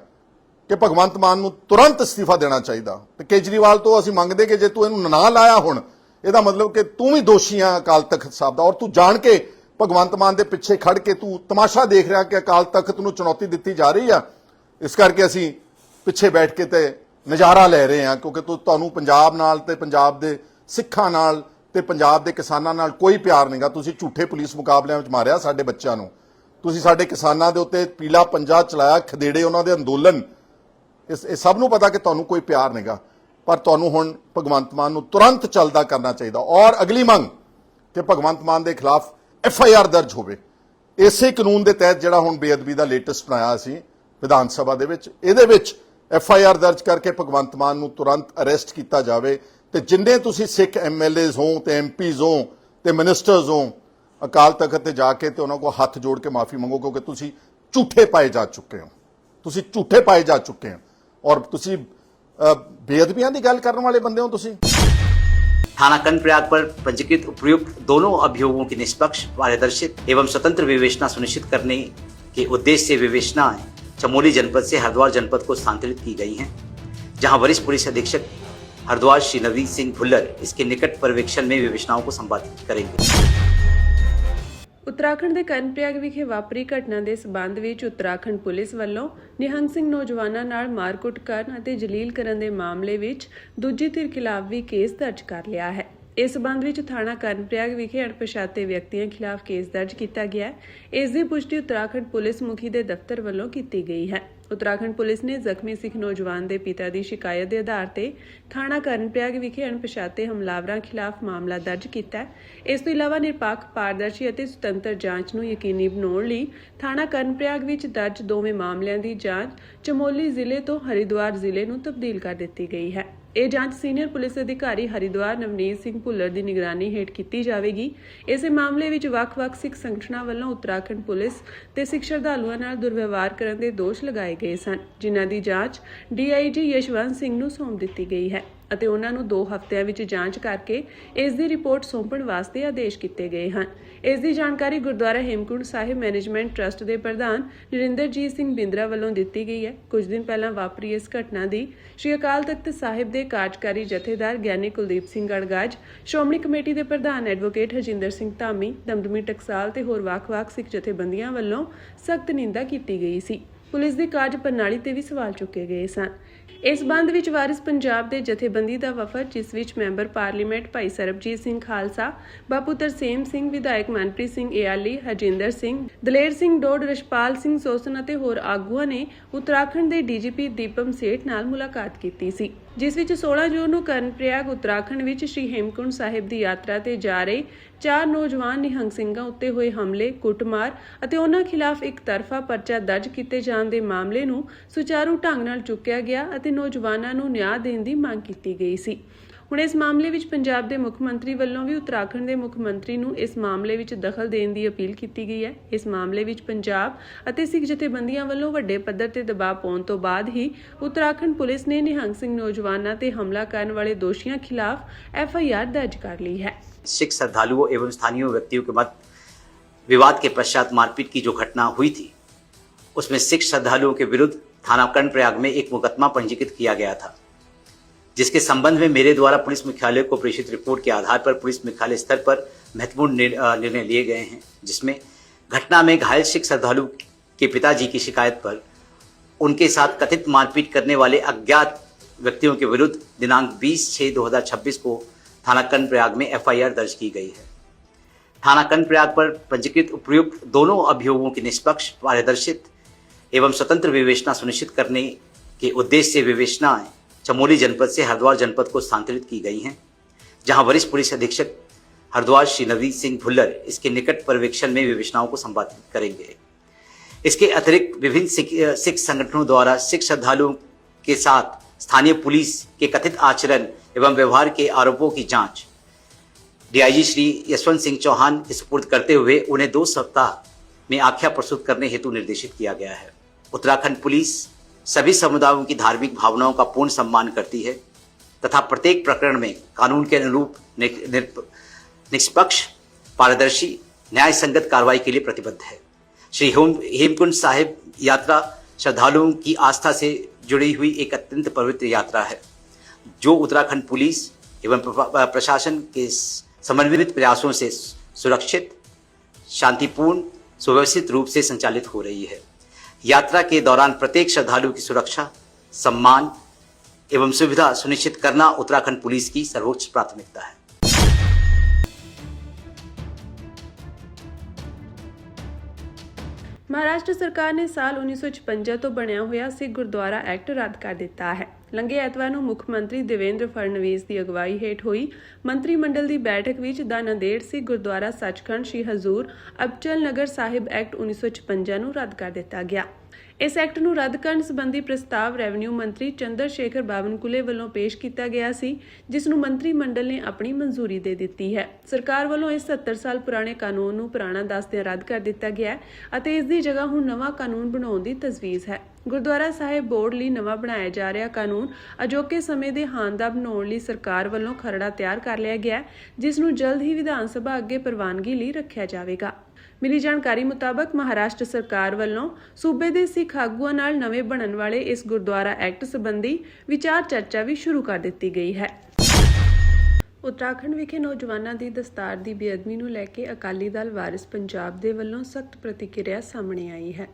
Speaker 2: ਕਿ ਭਗਵੰਤ ਮਾਨ ਨੂੰ ਤੁਰੰਤ ਅਸਤੀਫਾ ਦੇਣਾ ਚਾਹੀਦਾ। ਤੇ ਕੇਜਰੀਵਾਲ ਤੋਂ ਅਸੀਂ ਮੰਗਦੇ ਕਿ ਜੇ ਤੂੰ ਇਹਨੂੰ ਨਾ ਲਾਇਆ ਹੁਣ, ਇਹਦਾ ਮਤਲਬ ਕਿ ਤੂੰ ਵੀ ਦੋਸ਼ੀ ਆ ਅਕਾਲ ਤਖਤ ਸਾਹਿਬ ਦਾ। ਔਰ ਤੂੰ ਜਾਣ ਕੇ ਭਗਵੰਤ ਮਾਨ ਦੇ ਪਿੱਛੇ ਖੜ ਕੇ ਤੂੰ ਤਮਾਸ਼ਾ ਦੇਖ ਰਿਹਾ ਕਿ ਅਕਾਲ ਤਖਤ ਨੂੰ ਚੁਣੌਤੀ ਦਿੱਤੀ ਜਾ ਰਹੀ ਆ। ਇਸ ਕਰਕੇ ਅਸੀਂ ਪਿੱਛੇ ਬੈਠ ਕੇ ਤੇ ਨਜ਼ਾਰਾ ਲੈ ਰਹੇ ਹਾਂ, ਕਿਉਂਕਿ ਤੁਹਾਨੂੰ ਪੰਜਾਬ ਨਾਲ ਤੇ ਪੰਜਾਬ ਦੇ ਸਿੱਖਾਂ ਨਾਲ ਤੇ ਪੰਜਾਬ ਦੇ ਕਿਸਾਨਾਂ ਨਾਲ ਕੋਈ ਪਿਆਰ ਨਹੀਂਗਾ। ਤੁਸੀਂ ਝੂਠੇ ਪੁਲਿਸ ਮੁਕਾਬਲਿਆਂ ਵਿੱਚ ਮਾਰਿਆ ਸਾਡੇ ਬੱਚਿਆਂ ਨੂੰ, ਤੁਸੀਂ ਸਾਡੇ ਕਿਸਾਨਾਂ ਦੇ ਉੱਤੇ ਪੀਲਾ ਪੰਜਾ ਚਲਾਇਆ, ਖਦੇੜੇ ਉਹਨਾਂ ਦੇ ਅੰਦੋਲਨ। ਇਹ ਸਭ ਨੂੰ ਪਤਾ ਕਿ ਤੁਹਾਨੂੰ ਕੋਈ ਪਿਆਰ ਨਹੀਂਗਾ, ਪਰ ਤੁਹਾਨੂੰ ਹੁਣ ਭਗਵੰਤ ਮਾਨ ਨੂੰ ਤੁਰੰਤ ਚੱਲਦਾ ਕਰਨਾ ਚਾਹੀਦਾ। ਔਰ ਅਗਲੀ ਮੰਗ ਕਿ ਭਗਵੰਤ ਮਾਨ ਦੇ ਖਿਲਾਫ FIR ਦਰਜ ਹੋਵੇ ਇਸੇ ਕਾਨੂੰਨ ਦੇ ਤਹਿਤ ਜਿਹੜਾ ਹੁਣ ਬੇਅਦਬੀ ਦਾ ਲੇਟੈਸਟ ਬਣਾਇਆ ਸੀ ਵਿਧਾਨ ਸਭਾ ਦੇ ਵਿੱਚ। ਇਹਦੇ ਵਿੱਚ FIR ਦਰਜ ਕਰਕੇ ਭਗਵੰਤ ਮਾਨ ਨੂੰ ਤੁਰੰਤ ਅਰੈਸਟ ਕੀਤਾ ਜਾਵੇ। ਤੇ ਜਿੰਨੇ ਤੁਸੀਂ ਸਿੱਖ MLAs ਹੋ ਤੇ MPs ਹੋ ਤੇ ਮਿਨਿਸਟਰਸ ਹੋ, ਅਕਾਲ ਤਖਤ ਤੇ ਜਾ ਕੇ ਤੇ ਉਹਨਾਂ ਕੋਲ ਹੱਥ ਜੋੜ ਕੇ ਮਾਫੀ ਮੰਗੋ, ਕਿਉਂਕਿ ਤੁਸੀਂ ਝੂਠੇ ਪਾਏ ਜਾ ਚੁੱਕੇ ਹੋ। ਤੁਸੀਂ ਝੂਠੇ ਪਾਏ ਜਾ ਚੁੱਕੇ ਹੋ ਔਰ ਤੁਸੀਂ बेअदबियां की गल करने वाले बंदे हो तुसी।
Speaker 5: थाना कर्णप्रयाग पर पंजीकृत उपयुक्त दोनों अभियोगों की निष्पक्ष, पारदर्शी एवं स्वतंत्र विवेचना सुनिश्चित करने के उद्देश्य से विवेचना चमोली जनपद से हरिद्वार जनपद को स्थानांतरित की गई है, जहां वरिष्ठ पुलिस अधीक्षक हरिद्वार श्री नवनीत सिंह भुल्लर इसके निकट पर्यवेक्षण में विवेचनाओं को संपादित करेंगे।
Speaker 1: ਉੱਤਰਾਖੰਡ ਦੇ ਕਰਨਪ੍ਰਯਾਗ ਵਿਖੇ ਵਾਪਰੀ ਘਟਨਾ ਦੇ ਸਬੰਧ ਵਿੱਚ ਉੱਤਰਾਖੰਡ ਪੁਲਿਸ ਵੱਲੋਂ ਨਿਹੰਗ ਸਿੰਘ ਨੌਜਵਾਨਾਂ ਨਾਲ ਮਾਰਕੁੱਟ ਕਰਨ ਅਤੇ ਜਲੀਲ ਕਰਨ ਦੇ ਮਾਮਲੇ ਵਿੱਚ ਦੂਜੀ ਧਿਰ ਖਿਲਾਫ ਵੀ ਕੇਸ ਦਰਜ ਕਰ ਲਿਆ ਹੈ। ਇਸ ਸਬੰਧ ਵਿੱਚ ਥਾਣਾ ਕਰਨਪ੍ਰਯਾਗ ਵਿਖੇ ਅਣਪਛਾਤੇ ਵਿਅਕਤੀਆਂ ਖਿਲਾਫ ਕੇਸ ਦਰਜ ਕੀਤਾ ਗਿਆ ਹੈ। ਇਸ ਦੀ ਪੁਸ਼ਟੀ ਉੱਤਰਾਖੰਡ ਪੁਲਿਸ ਮੁਖੀ ਦੇ ਦਫ਼ਤਰ ਵੱਲੋਂ ਕੀਤੀ ਗਈ ਹੈ। ਉੱਤਰਾਖੰਡ ਪੁਲਿਸ ਨੇ ਜ਼ਖਮੀ ਸਿੱਖ ਨੌਜਵਾਨ ਦੇ ਪਿਤਾ ਦੀ ਸ਼ਿਕਾਇਤ ਦੇ ਆਧਾਰ ਤੇ ਥਾਣਾ ਕਰਨਪ੍ਰਯਾਗ ਵਿਖੇ ਅਣਪਛਾਤੇ ਹਮਲਾਵਰਾਂ ਖਿਲਾਫ ਮਾਮਲਾ ਦਰਜ ਕੀਤਾ ਹੈ। ਇਸ ਤੋਂ ਇਲਾਵਾ ਨਿਰਪੱਖ, ਪਾਰਦਰਸ਼ੀ ਅਤੇ ਸੁਤੰਤਰ ਜਾਂਚ ਨੂੰ ਯਕੀਨੀ ਬਣਾਉਣ ਲਈ ਥਾਣਾ ਕਰਨਪ੍ਰਯਾਗ ਵਿੱਚ ਦਰਜ ਦੋਵੇਂ ਮਾਮਲਿਆਂ ਦੀ ਜਾਂਚ ਚਮੋਲੀ ਜ਼ਿਲ੍ਹੇ ਤੋਂ ਹਰਿਦੁਆਰ ਜ਼ਿਲ੍ਹੇ ਨੂੰ ਤਬਦੀਲ ਕਰ ਦਿੱਤੀ ਗਈ ਹੈ। ਇਹ ਜਾਂਚ ਸੀਨੀਅਰ ਪੁਲਿਸ ਅਧਿਕਾਰੀ ਹਰਿਦੁਆਰ ਨਵਨੀਤ ਸਿੰਘ ਭੁੱਲਰ ਦੀ ਨਿਗਰਾਨੀ ਹੇਠ ਕੀਤੀ ਜਾਵੇਗੀ। ਇਸੇ ਮਾਮਲੇ ਵਿੱਚ ਵੱਖ-ਵੱਖ ਸਿੱਖ ਸੰਗਠਨਾਂ ਵੱਲੋਂ ਉੱਤਰਾਖੰਡ ਪੁਲਿਸ ਤੇ ਸਿੱਖ ਸ਼ਰਧਾਲੂਆਂ ਨਾਲ ਦੁਰਵਿਵਹਾਰ ਕਰਨ ਦੇ ਦੋਸ਼ ਲਗਾਏ ਗਏ ਸਨ, ਜਿਨ੍ਹਾਂ ਦੀ ਜਾਂਚ DIG ਯਸ਼ਵੰਤ ਸਿੰਘ ਨੂੰ ਸੌਂਪ ਦਿੱਤੀ ਗਈ ਹੈ ਅਤੇ ਉਹਨਾਂ ਨੂੰ 2 ਹਫ਼ਤਿਆਂ ਵਿੱਚ ਜਾਂਚ ਕਰਕੇ ਇਸ ਦੀ ਰਿਪੋਰਟ ਸੌਂਪਣ ਵਾਸਤੇ ਆਦੇਸ਼ ਕੀਤੇ ਗਏ ਹਨ। ਇਸ ਦੀ ਜਾਣਕਾਰੀ ਗੁਰਦੁਆਰਾ ਹੇਮਕੁੰਟ ਸਾਹਿਬ ਮੈਨੇਜਮੈਂਟ ਟਰਸਟ ਦੇ ਪ੍ਰਧਾਨ ਨਰਿੰਦਰਜੀਤ ਸਿੰਘ ਬਿੰਦਰਾ ਵੱਲੋਂ ਦਿੱਤੀ ਗਈ ਹੈ। ਕੁਝ ਦਿਨ ਪਹਿਲਾਂ ਵਾਪਰੀ ਇਸ ਘਟਨਾ ਦੀ ਸ੍ਰੀ ਅਕਾਲ ਤਖਤ ਸਾਹਿਬ ਦੇ ਕਾਰਜਕਾਰੀ ਜਥੇਦਾਰ ਗਿਆਨੀ ਕੁਲਦੀਪ ਸਿੰਘ ਗੜਗਾਜ, ਸ਼੍ਰੋਮਣੀ ਕਮੇਟੀ ਦੇ ਪ੍ਰਧਾਨ ਐਡਵੋਕੇਟ ਹਰਜਿੰਦਰ ਸਿੰਘ ਧਾਮੀ, ਦਮਦਮੀ ਟਕਸਾਲ ਤੇ ਹੋਰ ਵੱਖ-ਵੱਖ ਸਿੱਖ ਜਥੇਬੰਦੀਆਂ ਵੱਲੋਂ ਸਖਤ ਨਿੰਦਾ ਕੀਤੀ ਗਈ ਸੀ। ਪੁਲਿਸ ਦੀ ਕਾਰਜ ਪ੍ਰਣਾਲੀ ਤੇ ਵੀ ਸਵਾਲ ਚੁੱਕੇ ਗਏ ਸਨ। ਇਸ ਸੰਬੰਧ ਵਿੱਚ ਵਾਰਿਸ ਪੰਜਾਬ ਦੇ ਜਥੇਬੰਦੀ ਦਾ ਵਫਦ, ਜਿਸ ਵਿੱਚ ਮੈਂਬਰ ਪਾਰਲੀਮੈਂਟ ਭਾਈ ਸਰਬਜੀਤ ਸਿੰਘ ਖਾਲਸਾ, ਬਾਪੂ ਤਰਸੇਮ ਸਿੰਘ, ਵਿਧਾਇਕ ਮਨਪ੍ਰੀਤ ਸਿੰਘ ਏਆਲੀ, ਹਰਜਿੰਦਰ ਸਿੰਘ, ਦਲੇਰ ਸਿੰਘ ਡੋਡ, ਰਸ਼ਪਾਲ ਸਿੰਘ ਸੋਸਨ ਅਤੇ ਹੋਰ ਆਗੂਆਂ ਨੇ ਉੱਤਰਾਖੰਡ ਦੇ DGP ਦੀਪਮ ਸੇਠ ਨਾਲ ਮੁਲਾਕਾਤ ਕੀਤੀ ਸੀ, ਜਿਸ ਵਿੱਚ 16 ਜੂਨ ਨੂੰ ਕਰਨਪ੍ਰਯਾਗ ਉੱਤਰਾਖੰਡ ਵਿੱਚ ਸ੍ਰੀ ਹੇਮਕੁੰਟ ਸਾਹਿਬ ਦੀ ਯਾਤਰਾ ਤੇ ਜਾ ਰਹੇ 4 ਨੌਜਵਾਨ ਨਿਹੰਗ ਸਿੰਘਾਂ ਉੱਤੇ ਹੋਏ ਹਮਲੇ, ਕੁੱਟਮਾਰ ਅਤੇ ਉਹਨਾਂ ਖਿਲਾਫ ਇੱਕ ਤਰਫਾ ਪਰਚਾ ਦਰਜ ਕੀਤੇ ਜਾਣ ਦੇ ਮਾਮਲੇ ਨੂੰ ਸੁਚਾਰੂ ਢੰਗ ਨਾਲ ਚੁੱਕਿਆ ਗਿਆ ਅਤੇ ਨੌਜਵਾਨਾਂ ਨੂੰ ਨਿਆਂ ਦੇਣ ਦੀ ਮੰਗ ਕੀਤੀ ਗਈ ਸੀ। ਹੁਣ ਇਸ ਮਾਮਲੇ ਵਿੱਚ ਪੰਜਾਬ ਦੇ ਮੁੱਖ ਮੰਤਰੀ ਵੱਲੋਂ ਵੀ ਉੱਤਰਾਖੰਡ ਦੇ ਮੁੱਖ ਮੰਤਰੀ ਨੂੰ ਇਸ ਮਾਮਲੇ ਵਿੱਚ ਦਖਲ ਦੇਣ ਦੀ ਅਪੀਲ ਕੀਤੀ ਗਈ ਹੈ। ਇਸ ਮਾਮਲੇ ਵਿੱਚ ਪੰਜਾਬ ਅਤੇ ਸਿੱਖ ਜਥੇਬੰਦੀਆਂ ਵੱਲੋਂ ਵੱਡੇ ਪੱਧਰ ਤੇ ਦਬਾਅ ਪਾਉਣ ਤੋਂ ਬਾਅਦ ਹੀ ਉੱਤਰਾਖੰਡ ਪੁਲਿਸ ਨੇ ਨਿਹੰਗ ਸਿੰਘ ਨੌਜਵਾਨਾਂ ਤੇ ਹਮਲਾ ਕਰਨ ਵਾਲੇ ਦੋਸ਼ੀਆਂ ਖਿਲਾਫ FIR ਦਰਜ कर ली है।
Speaker 5: सिख श्रद्धालुओं एवं स्थानीय व्यक्तियों के मध्य विवाद के पश्चात मारपीट की जो घटना हुई थी, उसमें सिख श्रद्धालुओं के विरुद्ध थाना कर्णप्रयाग में एक मुकदमा पंजीकृत किया गया था, जिसके संबंध में मेरे द्वारा पुलिस मुख्यालय को प्रेषित रिपोर्ट के आधार पर पुलिस मुख्यालय स्तर पर महत्वपूर्ण निर्णय लिए गए हैं, जिसमें घटना में घायल सिख श्रद्धालु के पिताजी की शिकायत पर उनके साथ कथित मारपीट करने वाले अज्ञात व्यक्तियों के विरुद्ध दिनांक 20/6/2026 को थाना कर्णप्रयाग में FIR दर्ज की गई है। थाना कर्णप्रयाग पर पंजीकृत उपयुक्त दोनों अभियोगों की निष्पक्ष, पारदर्शित एवं स्वतंत्र विवेचना सुनिश्चित करने के उद्देश्य से विवेचनाएं चमोली जनपद से हरिद्वार जनपद को स्थानांतरित की गई हैं, जहां वरिष्ठ पुलिस अधीक्षक हरिद्वार श्री नवनीत सिंह भुल्लर इसके निकट पर्यवेक्षण में विवेचनाओं को संपादित करेंगे। इसके अतिरिक्त विभिन्न सिख संगठनों द्वारा सिख श्रद्धालुओं के साथ स्थानीय पुलिस के कथित आचरण एवं व्यवहार के आरोपों की जांच DIG श्री यशवंत सिंह चौहान के सुपुर्द करते हुए उन्हें 2 सप्ताह में आख्या प्रस्तुत करने हेतु निर्देशित किया गया है। उत्तराखंड पुलिस सभी समुदायों की धार्मिक भावनाओं का पूर्ण सम्मान करती है तथा प्रत्येक प्रकरण में कानून के अनुरूप निष्पक्ष, पारदर्शी, न्याय संगत कार्रवाई के लिए प्रतिबद्ध है। श्री हेमकुंड साहिब यात्रा श्रद्धालुओं की आस्था से जुड़ी हुई एक अत्यंत पवित्र यात्रा है, जो उत्तराखंड पुलिस एवं प्रशासन के समन्वित प्रयासों से सुरक्षित, शांतिपूर्ण, सुव्यवस्थित रूप से संचालित हो रही है। यात्रा के दौरान प्रत्येक श्रद्धालु की सुरक्षा, सम्मान एवं सुविधा सुनिश्चित करना उत्तराखंड पुलिस की सर्वोच्च प्राथमिकता है।
Speaker 1: महाराष्ट्र सरकार ने साल 1956 ਤੋਂ ਬਣਿਆ ਹੋਇਆ ਸਿੱਖ ਗੁਰਦੁਆਰਾ ਐਕਟ ਰੱਦ ਕਰ ਦਿੱਤਾ ਹੈ। ਲੰਘੇ ਐਤਵਾਰ ਨੂੰ ਮੁੱਖ ਮੰਤਰੀ ਦੇਵੇਂਦਰ ਫੜਨਵੀਸ ਦੀ ਅਗਵਾਈ ਹੇਠ ਹੋਈ ਮੰਤਰੀ ਮੰਡਲ ਦੀ ਬੈਠਕ ਵਿੱਚ ਦਾ ਨੰਦੇੜ ਸਿੱਖ ਗੁਰਦੁਆਰਾ ਸੱਚਖੰਡ ਸ਼੍ਰੀ ਹਜ਼ੂਰ ਅਬਚਲ ਨਗਰ ਸਾਹਿਬ ਐਕਟ 1956 ਨੂੰ ਰੱਦ ਕਰ ਦਿੱਤਾ ਗਿਆ। ਇਸ ਐਕਟ ਨੂੰ ਰੱਦ ਕਰਨ ਸੰਬੰਧੀ ਪ੍ਰਸਤਾਵ ਰੈਵਨਿਊ ਮੰਤਰੀ ਚੰਦਰ ਸ਼ੇਖਰ ਬਾਵਨਕੁਲੇ ਵੱਲੋਂ ਪੇਸ਼ ਕੀਤਾ ਗਿਆ ਸੀ, ਜਿਸ ਨੂੰ ਮੰਤਰੀ ਮੰਡਲ ਨੇ ਆਪਣੀ ਮਨਜ਼ੂਰੀ ਦੇ ਦਿੱਤੀ ਹੈ। ਸਰਕਾਰ ਵੱਲੋਂ ਇਸ 70 ਸਾਲ ਪੁਰਾਣੇ ਕਾਨੂੰਨ ਨੂੰ ਪੁਰਾਣਾ ਦੱਸਦਿਆਂ ਰੱਦ ਕਰ ਦਿੱਤਾ ਗਿਆ ਹੈ ਅਤੇ ਇਸ ਦੀ ਜਗ੍ਹਾ ਹੁਣ ਨਵਾਂ ਕਾਨੂੰਨ ਬਣਾਉਣ ਦੀ ਤਜਵੀਜ਼ ਹੈ। ਗੁਰਦੁਆਰਾ ਸਾਹਿਬ ਬੋਰਡ ਲਈ ਨਵਾਂ ਬਣਾਇਆ ਜਾ ਰਿਹਾ ਕਾਨੂੰਨ ਅਜੋਕੇ ਸਮੇਂ ਦੇ ਹਾਨ ਦਾ ਬਣਾਉਣ ਲਈ ਸਰਕਾਰ ਵੱਲੋਂ ਖਰੜਾ ਤਿਆਰ ਕਰ ਲਿਆ ਗਿਆ, ਜਿਸ ਨੂੰ ਜਲਦ ਹੀ ਵਿਧਾਨ ਸਭਾ ਅੱਗੇ ਪ੍ਰਵਾਨਗੀ ਲਈ ਰੱਖਿਆ ਜਾਵੇਗਾ। ਮਿਲੀ ਜਾਣਕਾਰੀ ਮੁਤਾਬਕ ਮਹਾਰਾਸ਼ਟਰ ਸਰਕਾਰ ਵੱਲੋਂ ਸੂਬੇ ਦੇ ਸਿੱਖ ਆਗੂਆਂ ਨਾਲ ਨਵੇਂ ਬਣਨ ਵਾਲੇ ਇਸ ਗੁਰਦੁਆਰਾ ਐਕਟ ਸੰਬੰਧੀ ਵਿਚਾਰ ਚਰਚਾ ਵੀ ਸ਼ੁਰੂ ਕਰ ਦਿੱਤੀ ਗਈ ਹੈ। ਉੱਤਰਾਖੰਡ ਵਿਖੇ ਨੌਜਵਾਨਾਂ ਦੀ ਦਸਤਾਰ ਦੀ ਬੇਅਦਬੀ ਨੂੰ ਲੈ ਕੇ ਅਕਾਲੀ ਦਲ ਵਾਰਿਸ ਪੰਜਾਬ ਦੇ ਵੱਲੋਂ ਸਖਤ ਪ੍ਰਤੀਕਿਰਿਆ ਸਾਹਮਣੇ ਆਈ ਹੈ।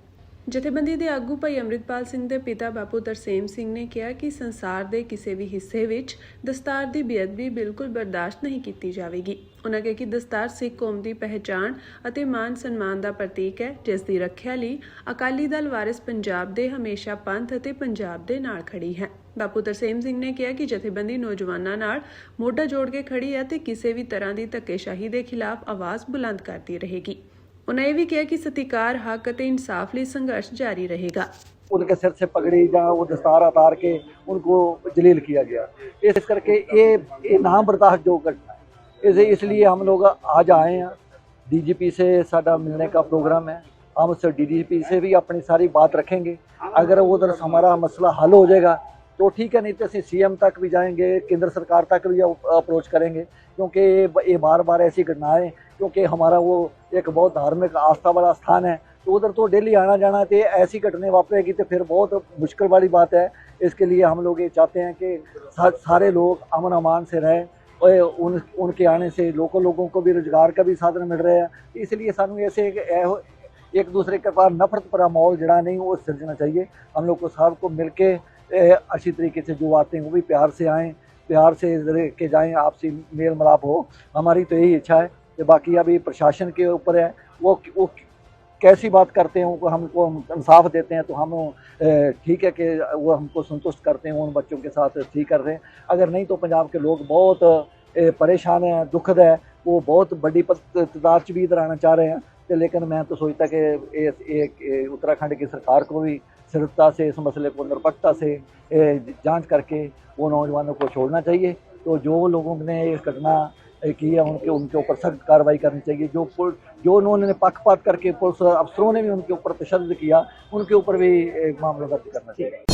Speaker 1: ਜਥੇਬੰਦੀ ਦੇ ਆਗੂ ਭਾਈ ਅੰਮ੍ਰਿਤਪਾਲ ਸਿੰਘ ਦੇ ਪਿਤਾ ਬਾਪੂ ਤਰਸੇਮ ਸਿੰਘ ਨੇ ਕਿਹਾ ਕਿ ਸੰਸਾਰ ਦੇ ਕਿਸੇ ਵੀ ਹਿੱਸੇ ਵਿੱਚ ਦਸਤਾਰ ਦੀ ਬੇਅਦਬੀ ਬਿਲਕੁਲ ਬਰਦਾਸ਼ਤ ਨਹੀਂ ਕੀਤੀ ਜਾਵੇਗੀ। ਉਨ੍ਹਾਂ ਕਿਹਾ ਕਿ ਦਸਤਾਰ ਸਿੱਖ ਕੌਮ ਦੀ ਪਹਿਚਾਣ ਅਤੇ ਮਾਨ ਸਨਮਾਨ ਦਾ ਪ੍ਰਤੀਕ ਹੈ, ਜਿਸ ਦੀ ਰੱਖਿਆ ਲਈ ਅਕਾਲੀ ਦਲ ਵਾਰਿਸ ਪੰਜਾਬ ਦੇ ਹਮੇਸ਼ਾ ਪੰਥ ਅਤੇ ਪੰਜਾਬ ਦੇ ਨਾਲ ਖੜੀ ਹੈ। ਬਾਪੂ ਤਰਸੇਮ ਸਿੰਘ ਨੇ ਕਿਹਾ ਕਿ ਜਥੇਬੰਦੀ ਨੌਜਵਾਨਾਂ ਨਾਲ ਮੋਢਾ ਜੋੜ ਕੇ ਖੜੀ ਹੈ ਤੇ ਕਿਸੇ ਵੀ ਤਰ੍ਹਾਂ ਦੀ ਧੱਕੇਸ਼ਾਹੀ ਦੇ ਖਿਲਾਫ ਆਵਾਜ਼ ਬੁਲੰਦ ਕਰਦੀ ਰਹੇਗੀ। उन्होंने ये भी कहा कि सत्कार, हक और इंसाफ लिए संघर्ष जारी रहेगा।
Speaker 6: उनके सिर से पगड़ी जहाँ वो दस्तार उतार के उनको जलील किया गया, इस करके ये नाम बर्दाश्त जो घटना है, इसलिए हम लोग आज आए हैं। DGP से साडा मिलने का प्रोग्राम है, हम उस DGP से भी अपनी सारी बात रखेंगे। अगर उधर हमारा मसला हल हो जाएगा तो ठीक है, नहीं तो ਅਸੀਂ CM तक भी जाएंगे, केंद्र सरकार तक भी अप्रोच करेंगे, क्योंकि ये बार बार ऐसी घटनाएं, क्योंकि हमारा वो एक बहुत धार्मिक आस्था वाला स्थान है, तो उधर तो डेली आना जाना, तो ऐसी घटनाएं वापरेगी तो फिर बहुत मुश्किल वाली बात है। इसके लिए हम लोग ये चाहते हैं कि सारे लोग अमन अमान से रहें, और उनके आने से लोगों को भी रोजगार का भी साधन मिल रहा है। इसलिए सानू ऐसे एक दूसरे के पास नफरत भरा माहौल जड़ा नहीं वो सिरजना चाहिए। हम लोग को सबको मिल के अच्छी तरीके से जो आते हैं वो भी प्यार से आएँ, प्यार से के जाएँ, आपसी मेल मिलाप हो। हमारी तो यही इच्छा है। कि बाकी अभी प्रशासन के ऊपर है, वो कैसी बात करते हैं, उनको हमको इंसाफ देते हैं तो हम ठीक है कि वो हमको संतुष्ट करते हैं, उन बच्चों के साथ ठीक कर रहे हैं। अगर नहीं तो पंजाब के लोग बहुत परेशान हैं, दुखद है, वो बहुत बड़ी तादाद भी इधर आना चाह रहे हैं। तो लेकिन मैं तो सोचता कि उत्तराखंड की सरकार को भी स्थिरता से इस मसले को निरपक्षता से जांच करके वो नौजवानों को छोड़ना चाहिए। तो जो लोगों ने ये घटना की है उनके ऊपर सख्त कार्रवाई करनी चाहिए। जो उन्होंने पक्षपात करके पुलिस अफसरों ने भी उनके ऊपर तशद्दुद किया, उनके ऊपर भी एक मामला दर्ज करना चाहिए।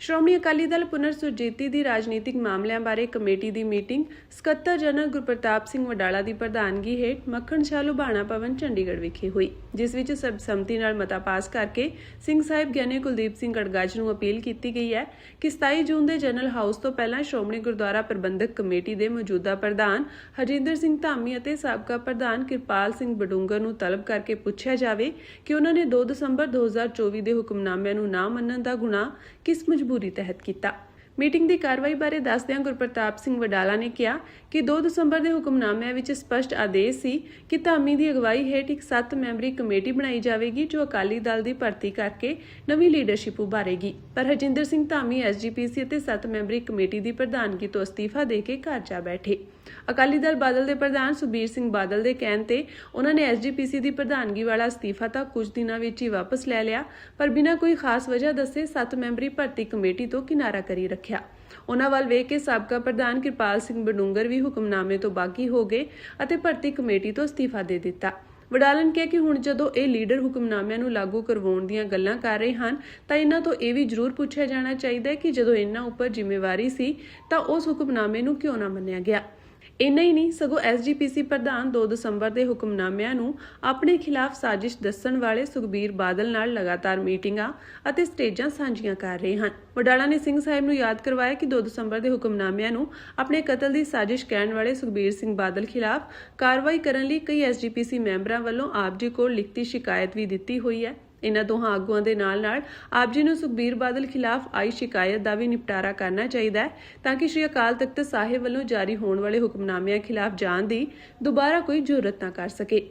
Speaker 1: ਸ਼੍ਰੋਮਣੀ ਅਕਾਲੀ ਦਲ ਪੁਨਰ ਸੁਰਜੀਤੀ ਦੀ ਰਾਜਨੀਤਿਕ ਮਾਮਲਿਆਂ ਬਾਰੇ ਕਮੇਟੀ ਦੀ ਮੀਟਿੰਗ ਸਕੱਤਰ ਜਨਰਲ ਗੁਰਪ੍ਰਤਾਪ ਸਿੰਘ ਵਡਾਲਾ ਦੀ ਪ੍ਰਧਾਨਗੀ ਹੇਠ ਮੱਖਣ ਸ਼ਾਹ ਲੁਬਾਣਾ ਭਵਨ ਚੰਡੀਗੜ੍ਹ ਵਿਖੇ ਹੋਈ, ਜਿਸ ਵਿੱਚ ਸਰਬਸੰਮਤੀ ਨਾਲ ਮਤਾ ਪਾਸ ਕਰਕੇ ਸਿੰਘ ਸਾਹਿਬ ਗਿਆਨੀ ਕੁਲਦੀਪ ਸਿੰਘ ਗੜਗਾਜ ਨੂੰ ਅਪੀਲ ਕੀਤੀ ਗਈ ਹੈ ਕਿ 27 ਜੂਨ ਦੇ ਜਨਰਲ ਹਾਊਸ ਤੋਂ ਪਹਿਲਾਂ ਸ਼੍ਰੋਮਣੀ ਗੁਰਦੁਆਰਾ ਪ੍ਰਬੰਧਕ ਕਮੇਟੀ ਦੇ ਮੌਜੂਦਾ ਪ੍ਰਧਾਨ ਹਰਜਿੰਦਰ ਸਿੰਘ ਧਾਮੀ ਅਤੇ ਸਾਬਕਾ ਪ੍ਰਧਾਨ ਕਿਰਪਾਲ ਸਿੰਘ ਬਡੂੰਗਰ ਨੂੰ ਤਲਬ ਕਰਕੇ ਪੁੱਛਿਆ ਜਾਵੇ ਕਿ ਉਹਨਾਂ ਨੇ 2 ਦਸੰਬਰ 2024 ਦੇ ਹੁਕਮਨਾਮਿਆਂ ਨੂੰ ਨਾ ਮੰਨਣ ਦਾ ਗੁਨਾਹ ਕਿਸ ਮਜਬੂਰੀ ਤਹਿਤ ਕੀਤਾ। ਮੀਟਿੰਗ ਦੀ ਕਾਰਵਾਈ ਬਾਰੇ ਦੱਸਦਿਆਂ ਗੁਰਪ੍ਰਤਾਪ ਸਿੰਘ ਵਡਾਲਾ ਨੇ ਕਿਹਾ ਕਿ 2 ਦਸੰਬਰ ਦੇ ਹੁਕਮਨਾਮਿਆਂ ਵਿੱਚ ਸਪਸ਼ਟ ਆਦੇਸ਼ ਸੀ ਕਿ ਧਾਮੀ ਦੀ ਅਗਵਾਈ ਹੇਠ ਇੱਕ 7 ਮੈਂਬਰੀ ਕਮੇਟੀ ਬਣਾਈ ਜਾਵੇਗੀ ਜੋ ਅਕਾਲੀ ਦਲ ਦੀ ਭਰਤੀ ਕਰਕੇ ਨਵੀਂ ਲੀਡਰਸ਼ਿਪ ਉਭਾਰੇਗੀ। ਪਰ ਹਰਜਿੰਦਰ ਸਿੰਘ ਧਾਮੀ SGPC ਅਤੇ 7 ਮੈਂਬਰੀ ਕਮੇਟੀ ਦੀ ਪ੍ਰਧਾਨਗੀ ਤੋਂ ਅਸਤੀਫਾ ਦੇ ਕੇ ਘਰ ਜਾ ਬੈਠੇ। ਅਕਾਲੀ ਦਲ ਬਾਦਲ ਦੇ ਪ੍ਰਧਾਨ ਸੁਖਬੀਰ ਸਿੰਘ ਬਾਦਲ ਦੇ ਕਹਿਣ ਤੇ ਉਹਨਾਂ ਨੇ SGPC ਦੀ ਪ੍ਰਧਾਨਗੀ ਵਾਲਾ ਅਸਤੀਫਾ ਤਾਂ ਕੁਝ ਦਿਨਾਂ ਵਿੱਚ ਹੀ ਵਾਪਸ ਲੈ ਲਿਆ, ਪਰ ਬਿਨਾਂ ਕੋਈ ਖਾਸ ਵਜ੍ਹਾ ਦੱਸੇ 7 ਮੈਂਬਰੀ ਭਰਤੀ ਕਮੇਟੀ ਤੋਂ ਕਿਨਾਰਾ ਕਰੀ ਰੱਖਿਆ। ਉਹਨਾਂ ਵੱਲ ਵੇਖ ਕੇ ਸਾਬਕਾ ਪ੍ਰਧਾਨ ਕਿਰਪਾਲ ਸਿੰਘ ਬਡੂੰਗਰ ਵੀ ਹੁਕਮਨਾਮੇ ਤੋਂ ਬਾਗੀ ਹੋ ਗਏ ਅਤੇ ਭਰਤੀ ਕਮੇਟੀ ਤੋਂ ਅਸਤੀਫਾ ਦੇ ਦਿੱਤਾ। ਵਡਾਲਾ ਨੇ ਕਿਹਾ ਕਿ ਹੁਣ ਜਦੋਂ ਇਹ ਲੀਡਰ ਹੁਕਮਨਾਮਿਆਂ ਨੂੰ ਲਾਗੂ ਕਰਵਾਉਣ ਦੀਆਂ ਗੱਲਾਂ ਕਰ ਰਹੇ ਹਨ ਤਾਂ ਇਹਨਾਂ ਤੋਂ ਇਹ ਵੀ ਜ਼ਰੂਰ ਪੁੱਛਿਆ ਜਾਣਾ ਚਾਹੀਦਾ ਹੈ ਕਿ ਜਦੋਂ ਇਹਨਾਂ ਉੱਪਰ ਜ਼ਿੰਮੇਵਾਰੀ ਸੀ ਤਾਂ ਉਸ ਹੁਕਮਨਾਮੇ ਨੂੰ ਕਿਉਂ ਨਾ ਮੰਨਿਆ ਗਿਆ। ਇੰਨਾ ਹੀ ਨਹੀਂ, ਸਗੋਂ SGPC ਪ੍ਰਧਾਨ 2 ਦਸੰਬਰ ਦੇ ਹੁਕਮਨਾਮਿਆਂ ਨੂੰ ਆਪਣੇ ਖਿਲਾਫ ਸਾਜ਼ਿਸ਼ ਦੱਸਣ ਵਾਲੇ ਸੁਖਬੀਰ ਬਾਦਲ ਨਾਲ ਲਗਾਤਾਰ ਮੀਟਿੰਗਾਂ ਅਤੇ ਸਟੇਜਾਂ ਸਾਂਝੀਆਂ ਕਰ ਰਹੇ ਹਨ। ਵਡਾਲਾ ਨੇ ਸਿੰਘ ਸਾਹਿਬ ਨੂੰ ਯਾਦ ਕਰਵਾਇਆ ਕਿ 2 ਦਸੰਬਰ ਦੇ ਹੁਕਮਨਾਮਿਆਂ ਨੂੰ ਆਪਣੇ ਕਤਲ ਦੀ ਸਾਜ਼ਿਸ਼ ਕਹਿਣ ਵਾਲੇ ਸੁਖਬੀਰ ਸਿੰਘ ਬਾਦਲ ਖਿਲਾਫ ਕਾਰਵਾਈ ਕਰਨ ਲਈ ਕਈ SGPC ਮੈਂਬਰਾਂ ਵੱਲੋਂ ਆਪ ਜੀ ਕੋਲ ਲਿਖਤੀ ਸ਼ਿਕਾਇਤ ਵੀ ਦਿੱਤੀ ਹੋਈ ਹੈ। ਇਹਨਾਂ ਦੋਹਾਂ ਆਗੂਆਂ ਦੇ ਨਾਲ-ਨਾਲ ਆਪ ਜੀ ਨੂੰ ਸੁਖਬੀਰ ਬਾਦਲ ਖਿਲਾਫ ਆਈ ਸ਼ਿਕਾਇਤ ਦਾ ਵੀ ਨਿਪਟਾਰਾ ਕਰਨਾ ਚਾਹੀਦਾ ਹੈ ਤਾਂ ਕਿ ਸ਼੍ਰੀ ਅਕਾਲ ਤਖਤ ਸਾਹਿਬ ਵੱਲੋਂ ਜਾਰੀ ਹੋਣ ਵਾਲੇ ਹੁਕਮਨਾਮਿਆਂ ਖਿਲਾਫ ਜਾਣ ਦੀ ਦੁਬਾਰਾ ਕੋਈ ਜ਼ਰੂਰਤ ਨਾ ਕਰ ਸਕੇ।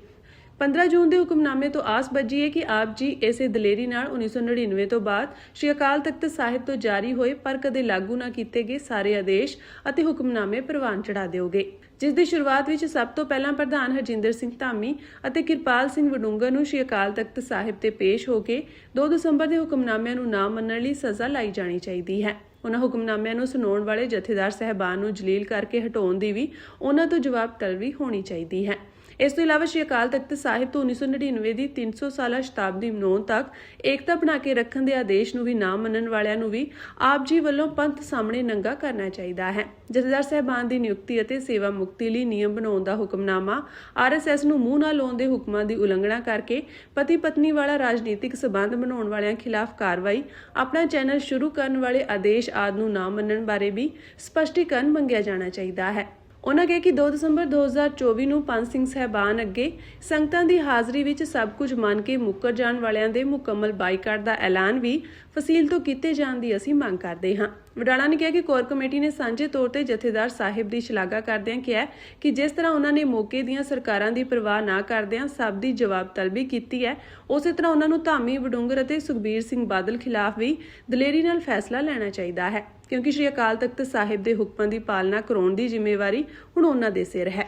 Speaker 1: 15 ਜੂਨ ਦੇ ਹੁਕਮਨਾਮੇ ਤੋਂ ਆਸ ਬੱਝੀ ਹੈ ਕਿ ਆਪ ਜੀ ਇਸੇ ਦਲੇਰੀ ਨਾਲ 1999 ਤੋਂ ਬਾਅਦ ਸ਼੍ਰੀ ਅਕਾਲ ਤਖਤ ਸਾਹਿਬ ਤੋਂ ਜਾਰੀ ਹੋਏ ਪਰ ਕਦੇ ਲਾਗੂ ਨਾ ਕੀਤੇ ਗਏ ਸਾਰੇ ਆਦੇਸ਼ ਅਤੇ ਹੁਕਮਨਾਮੇ ਪ੍ਰਵਾਨ ਚੜਾ ਦਿਓਗੇ, ਜਿਸ ਦੀ ਸ਼ੁਰੂਆਤ ਵਿੱਚ ਸਭ ਤੋਂ ਪਹਿਲਾਂ ਪ੍ਰਧਾਨ ਹਰਜਿੰਦਰ ਸਿੰਘ ਧਾਮੀ ਅਤੇ ਕਿਰਪਾਲ ਸਿੰਘ ਬਡੂੰਗਰ ਨੂੰ ਸ਼੍ਰੀ ਅਕਾਲ ਤਖਤ ਸਾਹਿਬ ਤੇ ਪੇਸ਼ ਹੋ ਕੇ 2 ਦਸੰਬਰ ਦੇ ਹੁਕਮਨਾਮਿਆਂ ਨੂੰ ਨਾ ਮੰਨਣ ਲਈ ਸਜ਼ਾ ਲਾਈ ਜਾਣੀ ਚਾਹੀਦੀ ਹੈ। ਉਹਨਾਂ ਹੁਕਮਨਾਮਿਆਂ ਨੂੰ ਸੁਣਾਉਣ ਵਾਲੇ ਜਥੇਦਾਰ ਸਹਿਬਾਨ ਨੂੰ ਜਲੀਲ ਕਰਕੇ ਹਟਾਉਣ ਦੀ ਵੀ ਉਹਨਾਂ ਤੋਂ ਜਵਾਬ ਤਲਬੀ ਹੋਣੀ ਚਾਹੀਦੀ ਹੈ। ਇਸ ਤੋਂ ਇਲਾਵਾ ਸ਼੍ਰੀ ਅਕਾਲ ਤਖਤ ਸਾਹਿਬ ਤੋਂ 1999 ਦੀ 300 ਸਾਲਾ ਸ਼ਤਾਬਦੀ ਮਨਾਉਣ ਤੱਕ ਏਕਤਾ ਬਣਾ ਕੇ ਰੱਖਣ ਦੇ ਆਦੇਸ਼ ਨੂੰ ਵੀ ਨਾ ਮੰਨਣ ਵਾਲਿਆਂ ਨੂੰ ਵੀ ਆਪ ਜੀ ਵੱਲੋਂ ਪੰਥ ਸਾਹਮਣੇ ਨੰਗਾ ਕਰਨਾ ਚਾਹੀਦਾ ਹੈ। ਜਥੇਦਾਰ ਸਹਿਬਾਨ ਦੀ ਨਿਯੁਕਤੀ ਅਤੇ ਸੇਵਾ ਮੁਕਤੀ ਲਈ ਨਿਯਮ ਬਣਾਉਣ ਦਾ ਹੁਕਮਨਾਮਾ, RSS ਨੂੰ ਮੂੰਹ ਨਾਲ ਲਾਉਣ ਦੇ ਹੁਕਮਾਂ ਦੀ ਉਲੰਘਣਾ ਕਰਕੇ ਪਤੀ ਪਤਨੀ ਵਾਲਾ ਰਾਜਨੀਤਿਕ ਸਬੰਧ ਬਣਾਉਣ ਵਾਲਿਆਂ ਖਿਲਾਫ ਕਾਰਵਾਈ, ਆਪਣਾ ਚੈਨਲ ਸ਼ੁਰੂ ਕਰਨ ਵਾਲੇ ਆਦੇਸ਼ ਆਦਿ ਨੂੰ ਨਾ ਮੰਨਣ ਬਾਰੇ ਵੀ ਸਪਸ਼ਟੀਕਰਨ ਮੰਗਿਆ ਜਾਣਾ ਚਾਹੀਦਾ ਹੈ। ਉਹਨਾਂ ਕਿਹਾ ਕਿ 2 ਦਸੰਬਰ 2024 ਨੂੰ ਪੰਜ ਸਿੰਘ ਸਾਹਿਬਾਨ ਅੱਗੇ ਸੰਗਤਾਂ ਦੀ ਹਾਜ਼ਰੀ ਵਿੱਚ ਸਭ ਕੁਝ ਮੰਨ ਕੇ ਮੁੱਕਰ ਜਾਣ ਵਾਲਿਆਂ ਦੇ ਮੁਕੰਮਲ ਬਾਈਕਾਟ ਦਾ ਐਲਾਨ ਵੀ ਫਸੀਲ ਤੋਂ ਕੀਤੇ ਜਾਣ ਦੀ ਅਸੀਂ ਮੰਗ ਕਰਦੇ ਹਾਂ। ਵਡਾਲਾ ਨੇ ਕਿਹਾ ਕਿ ਕੋਰ ਕਮੇਟੀ ਨੇ ਸਾਂਝੇ ਤੌਰ ਤੇ ਜਥੇਦਾਰ ਸਾਹਿਬ ਦੀ ਸ਼ਲਾਘਾ ਕਰਦਿਆਂ ਕਿਹਾ ਕਿ ਜਿਸ ਤਰ੍ਹਾਂ ਉਹਨਾਂ ਨੇ ਮੌਕੇ ਦੀਆਂ ਸਰਕਾਰਾਂ ਦੀ ਪਰਵਾਹ ਨਾ ਕਰਦਿਆਂ ਸਭ ਦੀ ਜਵਾਬ ਤਲਬੀ ਕੀਤੀ ਹੈ, ਉਸੇ ਤਰ੍ਹਾਂ ਉਹਨਾਂ ਨੂੰ ਧਾਮੀ ਵਡੂੰਗਰ ਅਤੇ ਸੁਖਬੀਰ ਸਿੰਘ ਬਾਦਲ ਖਿਲਾਫ ਵੀ ਦਲੇਰੀ ਨਾਲ ਫੈਸਲਾ ਲੈਣਾ ਚਾਹੀਦਾ ਹੈ, ਕਿਉਂਕਿ ਸ਼੍ਰੀ ਅਕਾਲ ਤਖਤ ਸਾਹਿਬ ਦੇ ਹੁਕਮਾਂ ਦੀ ਪਾਲਣਾ ਕਰਾਉਣ ਦੀ ਜ਼ਿੰਮੇਵਾਰੀ ਹੁਣ ਉਹਨਾਂ ਦੇ ਸਿਰ ਹੈ।